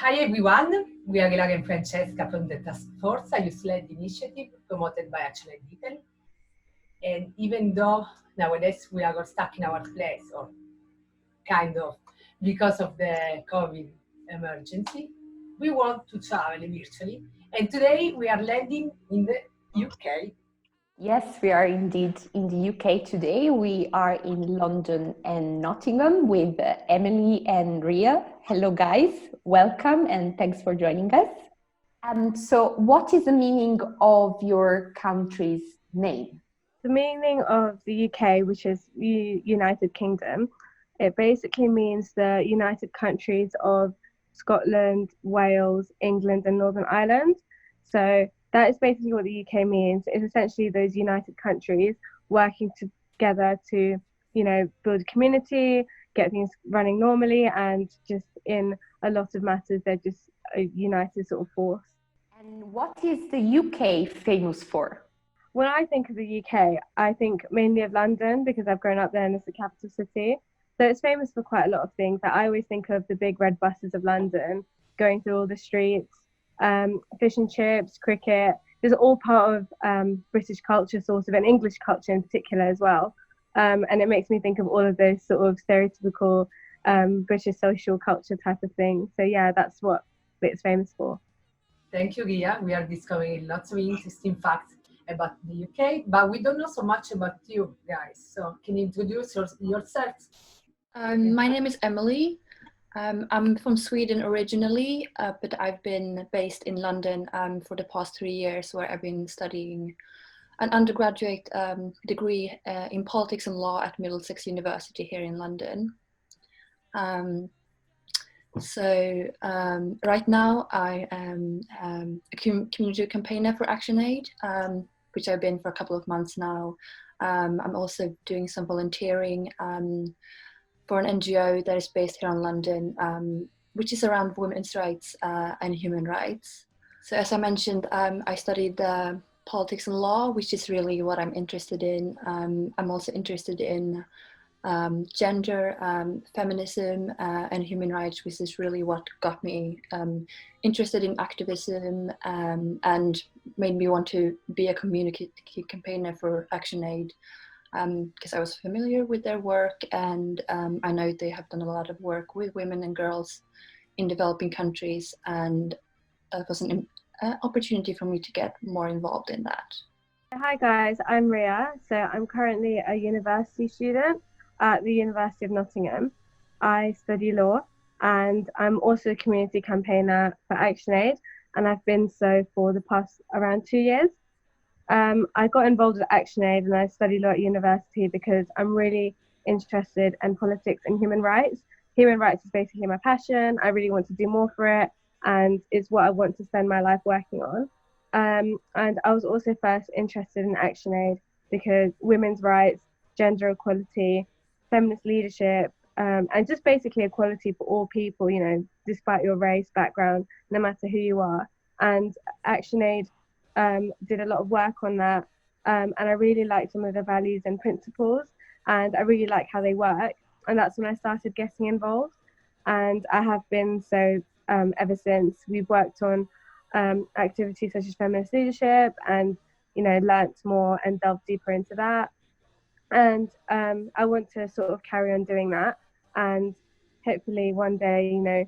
Hi everyone, we are Ilaria and Francesca from the Task Force, a youth-led initiative promoted by ActionAid UK. And even though nowadays we are all stuck in our place, or kind of because of the COVID emergency, we want to travel virtually. And today we are landing in the UK. Yes, we are indeed in the UK today. We are in London and Nottingham with Emelie and Ria. Hello guys, welcome and thanks for joining us. So what is the meaning of your country's name? The meaning of the UK, which is United Kingdom, it basically means the United Countries of Scotland, Wales, England and Northern Ireland. So that is basically what the UK means. It's essentially those united countries working together to, build a community, get things running normally, and just in a lot of matters, they're just a united sort of force. And what is the UK famous for? When I think of the UK, I think mainly of London because I've grown up there and it's the capital city. So it's famous for quite a lot of things. I always think of the big red buses of London going through all the streets. Fish and chips, cricket, this is all part of British culture sort of, and English culture in particular as well. And it makes me think of all of those sort of stereotypical British social culture type of things. So yeah, that's what it's famous for. Thank you, Ria. We are discovering lots of interesting facts about the UK, but we don't know so much about you guys. So can you introduce yourselves? My name is Emelie. I'm from Sweden originally, but I've been based in London for the past 3 years, where I've been studying an undergraduate degree in politics and law at Middlesex University here in London. Right now I am a community campaigner for ActionAid, which I've been for a couple of months now. I'm also doing some volunteering for an NGO that is based here in London, which is around women's rights and human rights. So as I mentioned, I studied politics and law, which is really what I'm interested in. I'm also interested in gender, feminism and human rights, which is really what got me interested in activism and made me want to be a community campaigner for ActionAid. Because I was familiar with their work, and I know they have done a lot of work with women and girls in developing countries, and that was an opportunity for me to get more involved in that. Hi guys, I'm Ria. So I'm currently a university student at the University of Nottingham. I study law, and I'm also a community campaigner for ActionAid, and I've been so for the past around 2 years. I got involved with ActionAid and I studied law at university because I'm really interested in politics and human rights. Human rights is basically my passion. I really want to do more for it, and it's what I want to spend my life working on. And I was also first interested in ActionAid because women's rights, gender equality, feminist leadership, and just basically equality for all people, despite your race, background, no matter who you are. And ActionAid did a lot of work on that, and I really like some of the values and principles, and I really like how they work, and that's when I started getting involved, and I have been so ever since. We've worked on activities such as feminist leadership and learnt more and delved deeper into that, and I want to sort of carry on doing that, and hopefully one day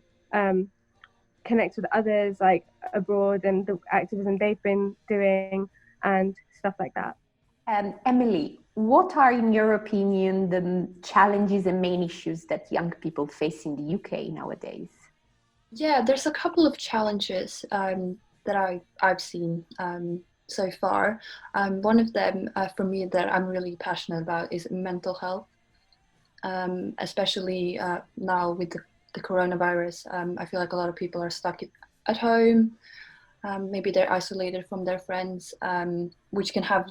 connect with others like abroad and the activism they've been doing and stuff like that. Emelie, what are in your opinion the challenges and main issues that young people face in the UK nowadays? Yeah, there's a couple of challenges that I've seen so far. One of them for me that I'm really passionate about is mental health, especially now with the coronavirus. I feel like a lot of people are stuck at home. Maybe they're isolated from their friends, which can have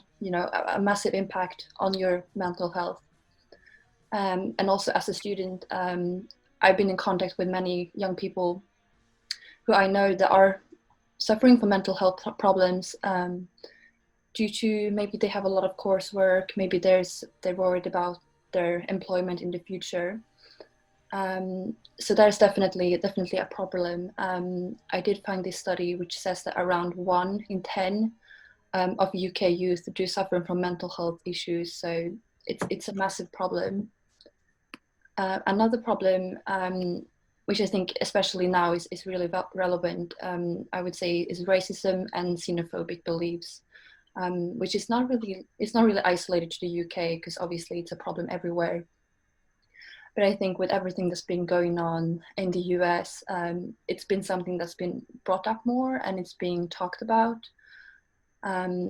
a massive impact on your mental health. And also as a student, I've been in contact with many young people who I know that are suffering from mental health problems due to maybe they have a lot of coursework, maybe they're worried about their employment in the future. So there's definitely a problem. I did find this study which says that around 1 in 10 of UK youth do suffer from mental health issues. So it's a massive problem. Another problem, which I think especially now is really relevant, I would say, is racism and xenophobic beliefs, which is not really isolated to the UK, because obviously it's a problem everywhere. But I think with everything that's been going on in the US, it's been something that's been brought up more, and it's being talked about,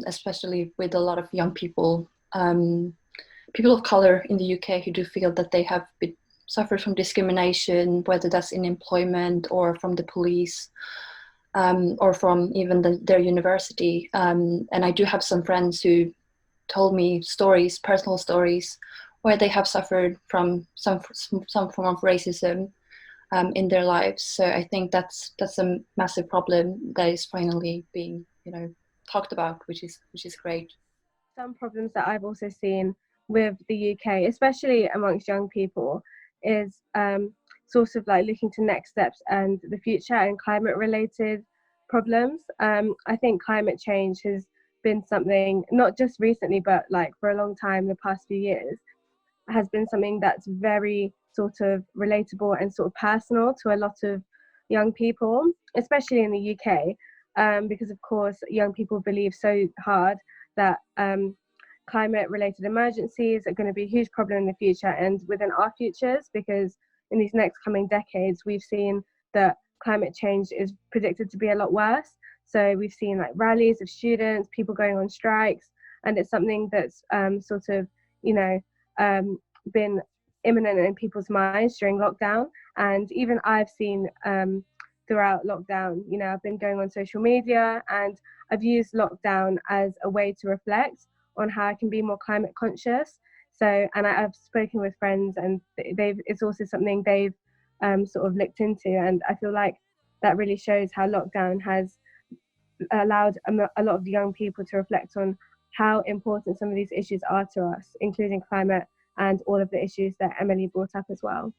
especially with a lot of young people, people of color in the UK who do feel that they have suffered from discrimination, whether that's in employment or from the police, or from even their university. And I do have some friends who told me personal stories, where they have suffered from some form of racism in their lives. So I think that's a massive problem that is finally being, talked about, which is great. Some problems that I've also seen with the UK, especially amongst young people, is sort of like looking to next steps and the future and climate related problems. I think climate change has been something, not just recently, but like for a long time, the past few years, has been something that's very sort of relatable and sort of personal to a lot of young people, especially in the UK, because of course young people believe so hard that climate related emergencies are going to be a huge problem in the future and within our futures, because in these next coming decades we've seen that climate change is predicted to be a lot worse. So we've seen like rallies of students, people going on strikes, and it's something that's sort of been imminent in people's minds during lockdown. And even I've seen throughout lockdown, I've been going on social media, and I've used lockdown as a way to reflect on how I can be more climate conscious. So, and I've spoken with friends, and it's also something they've sort of looked into, and I feel like that really shows how lockdown has allowed a lot of young people to reflect on how important some of these issues are to us, including climate and all of the issues that Emelie brought up as well.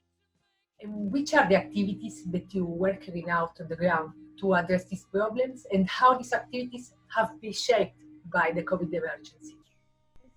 And which are the activities that you were carrying out on the ground to address these problems, and how these activities have been shaped by the COVID emergency?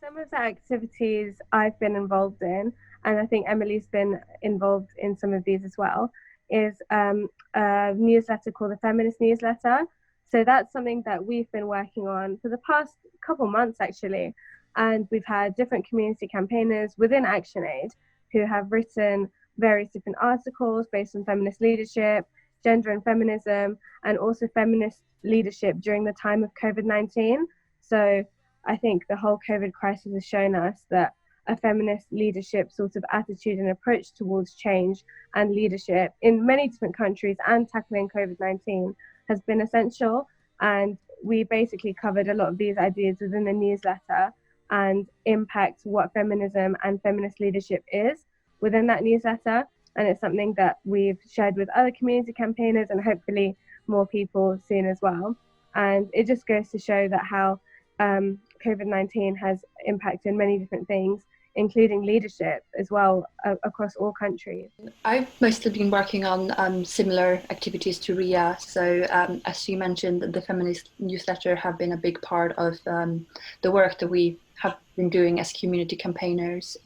Some of the activities I've been involved in, and I think Emelie's been involved in some of these as well, is a newsletter called the Feminist Newsletter. So that's something that we've been working on for the past couple months actually. And we've had different community campaigners within ActionAid who have written various different articles based on feminist leadership, gender and feminism, and also feminist leadership during the time of COVID-19. So I think the whole COVID crisis has shown us that a feminist leadership sort of attitude and approach towards change and leadership in many different countries and tackling COVID-19 has been essential. And we basically covered a lot of these ideas within the newsletter and impact what feminism and feminist leadership is within that newsletter. And it's something that we've shared with other community campaigners and hopefully more people soon as well. And it just goes to show that how COVID-19 has impacted many different things, including leadership as well across all countries. I've mostly been working on similar activities to Ria. So as you mentioned, the feminist newsletter have been a big part of the work that we have been doing as community campaigners.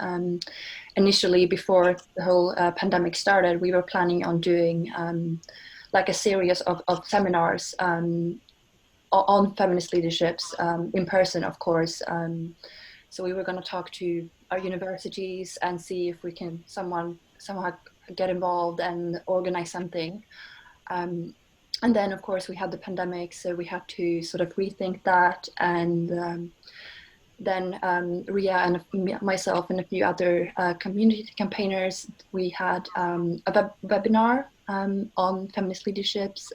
Initially, before the whole pandemic started, we were planning on doing like a series of seminars on feminist leaderships in person, of course. So we were going to talk to our universities and see if we can somehow get involved and organize something. And then, of course, we had the pandemic, so we had to sort of rethink that. And then Ria and myself and a few other community campaigners, we had a webinar on feminist leaderships,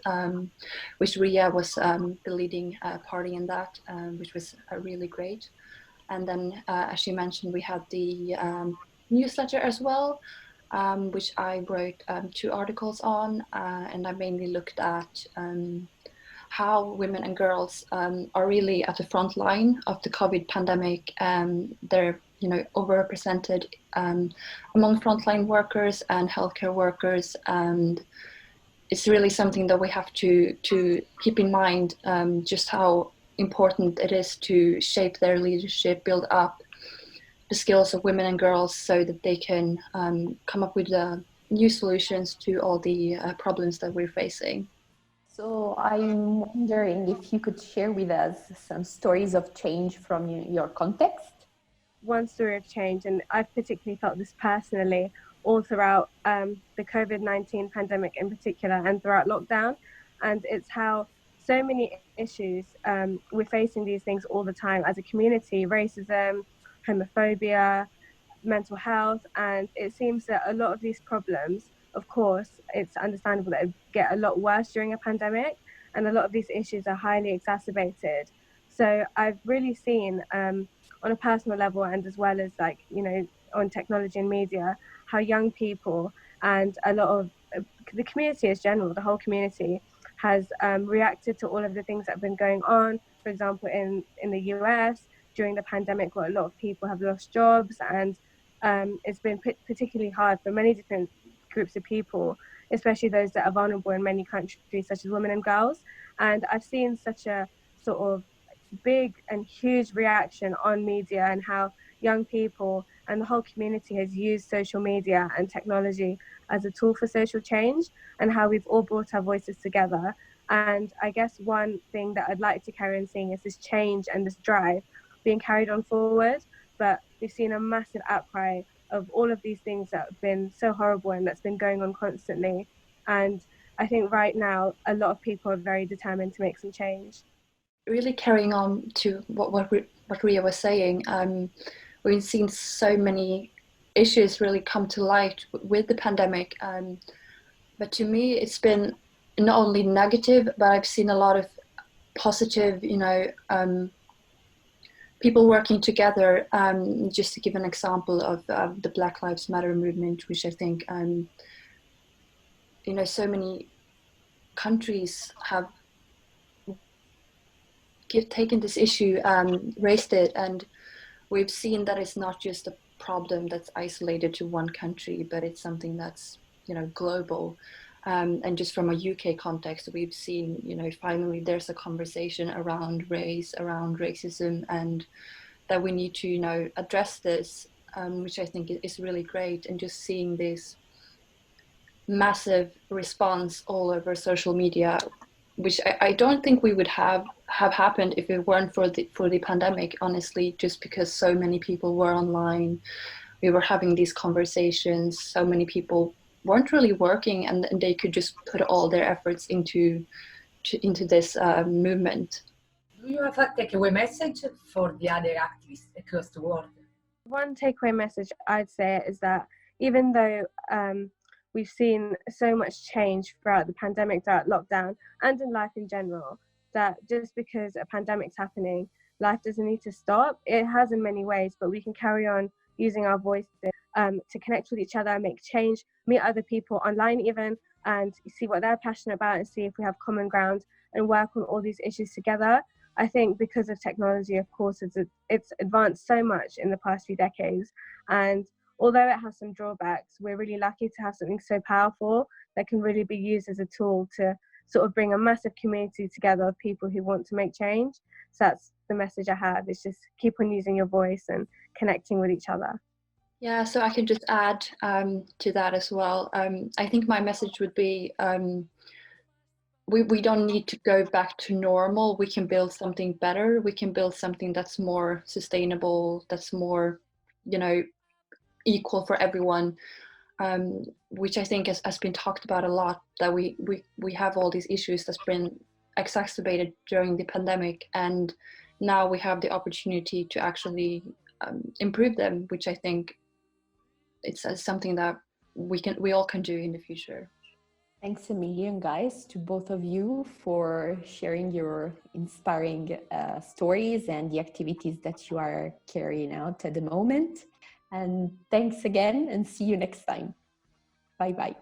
which Ria was the leading party in that, which was really great. And then, as you mentioned, we had the newsletter as well, which I wrote 2 articles on, and I mainly looked at how women and girls are really at the front line of the COVID pandemic, their overrepresented among frontline workers and healthcare workers, and it's really something that we have to keep in mind, just how important it is to shape their leadership, build up the skills of women and girls so that they can come up with new solutions to all the problems that we're facing. So I'm wondering if you could share with us some stories of change from your context. One story of change, and I've particularly felt this personally all throughout the COVID-19 pandemic in particular and throughout lockdown, and it's how so many issues, we're facing these things all the time as a community: racism, homophobia, mental health, and it seems that a lot of these problems, of course, it's understandable that it get a lot worse during a pandemic, and a lot of these issues are highly exacerbated. So I've really seen on a personal level, and as well as on technology and media, how young people and a lot of the community as general, the whole community, has reacted to all of the things that have been going on. For example, in the US during the pandemic, where a lot of people have lost jobs, and it's been particularly hard for many different groups of people, especially those that are vulnerable in many countries, such as women and girls. And I've seen such a sort of big and huge reaction on media, and how young people and the whole community has used social media and technology as a tool for social change, and how we've all brought our voices together. And I guess one thing that I'd like to carry on seeing is this change and this drive being carried on forward. But we've seen a massive outcry of all of these things that have been so horrible and that's been going on constantly. And I think right now a lot of people are very determined to make some change. Really carrying on to what Ria was saying, we've seen so many issues really come to light with the pandemic. But to me, it's been not only negative, but I've seen a lot of positive, people working together. Just to give an example of the Black Lives Matter movement, which I think, so many countries have taken this issue, raised it, and we've seen that it's not just a problem that's isolated to one country, but it's something that's, global. And just from a UK context, we've seen, finally there's a conversation around race, around racism, and that we need to, address this, which I think is really great. And just seeing this massive response all over social media, which I don't think we would have happened if it weren't for the pandemic, honestly, just because so many people were online, we were having these conversations, so many people weren't really working, and they could just put all their efforts into this movement. Do you have a takeaway message for the other activists across the world? One takeaway message I'd say is that even though we've seen so much change throughout the pandemic, throughout lockdown, and in life in general, that just because a pandemic's happening, life doesn't need to stop. It has in many ways, but we can carry on using our voices to connect with each other, make change, meet other people online even, and see what they're passionate about, and see if we have common ground, and work on all these issues together. I think because of technology, of course, it's advanced so much in the past few decades, and although it has some drawbacks, we're really lucky to have something so powerful that can really be used as a tool to sort of bring a massive community together of people who want to make change. So that's the message I have, is just keep on using your voice and connecting with each other. Yeah, so I can just add to that as well. I think my message would be, we don't need to go back to normal. We can build something better. We can build something that's more sustainable, that's more, equal for everyone, which I think has been talked about a lot, that we have all these issues that's been exacerbated during the pandemic, and now we have the opportunity to actually improve them, which I think it's something that we all can do in the future. Thanks a million, guys, to both of you for sharing your inspiring stories and the activities that you are carrying out at the moment. And thanks again, and see you next time. Bye-bye.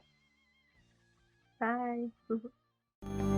Bye.